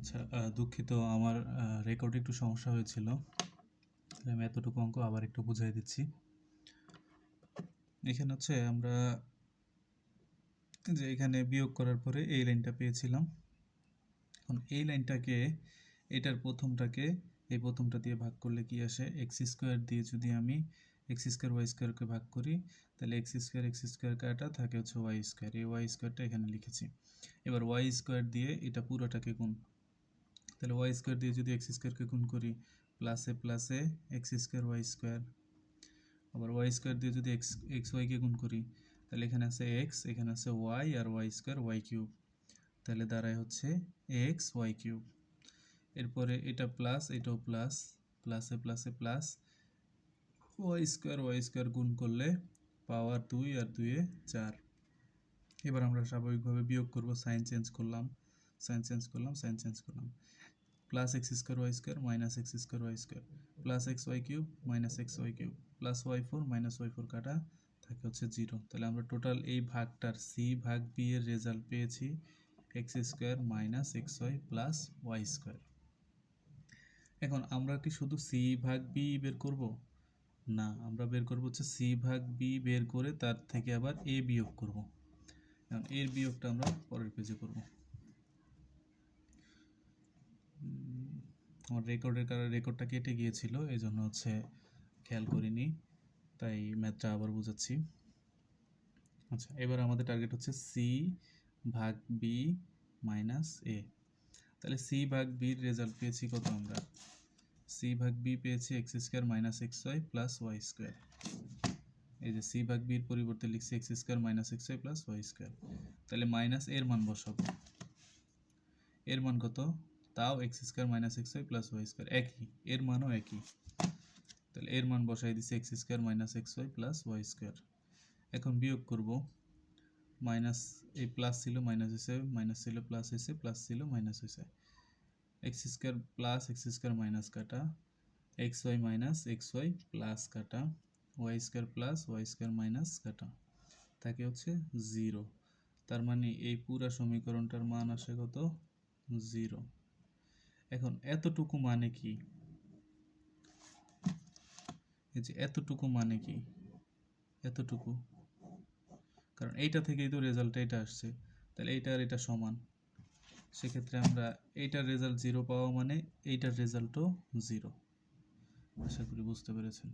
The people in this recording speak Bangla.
আচ্ছা, দুঃখিত, আমার রেকর্ডে একটু সমস্যা হয়েছিল। আমি এতটুকু অঙ্ক আবার একটু বুঝিয়ে দিচ্ছি। এখানে হচ্ছে আমরা যে এখানে বিয়োগ করার পরে এই লাইনটা পেয়েছিলাম। এখন এই লাইনটাকে এটার প্রথমটাকে এই প্রথমটা দিয়ে ভাগ করলে কি আসে, এক্স স্কোয়ার দিয়ে যদি আমি এক্স স্কোয়ার ওয়াই স্কোয়ারকে ভাগ করি তাহলে এক্স স্কোয়ার কাটা থাকে হচ্ছে ওয়াই স্কোয়ার। এই ওয়াই স্কোয়ারটা এখানে লিখেছি। এবার ওয়াই স্কোয়ার দিয়ে এটা পুরোটাকে গুণ, তাহলে ওয়াই স্কোয়ার দিয়ে যদি এক্স স্কোয়ারকে গুণ করি প্লাসে প্লাসে এক্স স্কোয়ার ওয়াই স্কোয়ার। আবার ওয়াই স্কোয়ার দিয়ে যদি এক্স ওয়াইকে গুণ করি তাহলে এখানে আছে এক্স, এখানে আছে ওয়াই, আর ওয়াই স্কোয়ার ওয়াই কিউব, তাহলে দাঁড়ায় হচ্ছে এক্স ওয়াই কিউব। এরপরে এটা প্লাস, এটাও প্লাস, প্লাসে প্লাসে প্লাস ওয়াই স্কোয়ার গুণ করলে পাওয়ার 2 আর 2 এ 4। এবার আমরা স্বাভাবিকভাবে বিয়োগ করব, সাইন চেঞ্জ করলাম, plus x square y square minus x square y square plus x y cube minus x y cube plus y four minus y four কাটা থাকে হচ্ছে 0। তাহলে আমরা টোটাল এই ভাগটার সি ভাগ বি এর রেজাল্ট পেয়েছি x square minus x y plus y square. এখন আমরা কি শুধু সি ভাগ বি বের করব? না, আমরা বের করব হচ্ছে সি ভাগ বি বের করে তার থেকে আবার এ বিয়োগ করব। এখন এর বিয়োগটা আমরা পরের পেজে করব। আমার রেকর্ডটা কেটে গিয়েছিল, এই জন্য হচ্ছে খেয়াল করিনি, তাই ম্যাথটা আবার বোঝাচ্ছি। আচ্ছা, এবার আমাদের টার্গেট হচ্ছে সি ভাগ বি মাইনাস এ। তাহলে সি ভাগ বির রেজাল্ট পেয়েছি কত? আমরা সি ভাগ বি পেয়েছি x square minus x y plus y square. এই যে সি ভাগ বির পরিবর্তে লিখছি x square minus x y plus y square. তাহলে মাইনাস এর মান বসাবো, এর মান কত? তাও x square minus x y plus y square, একই, এর মানও একই। তাহলে এর মান বসাই দিচ্ছি x square minus x y plus y square. এখন বিয়োগ করব, মাইনাস এই প্লাস ছিল মাইনাস হয়েছে, মাইনাস ছিল প্লাস হয়েছে, প্লাস ছিল মাইনাস হয়েছে। X square plus x square minus কাটা, x y minus x y plus কাটা, y square plus y square minus কাটা থাকে হচ্ছে 0। তার মানে এই পুরো সমীকরণটার মান আসে কত? 0। এখন এতটুকু মানে কি? এই যে এতটুকু মানে কি? এতটুকু, কারণ এইটা থেকেই তো রেজাল্ট এটা আসছে, তাহলে এইটা আর এটা সমান। সেক্ষেত্রে আমরা এইটার রেজাল্ট 0 পাওয়া মানে এইটার রেজাল্টও 0। আশা করি বুঝতে পেরেছেন।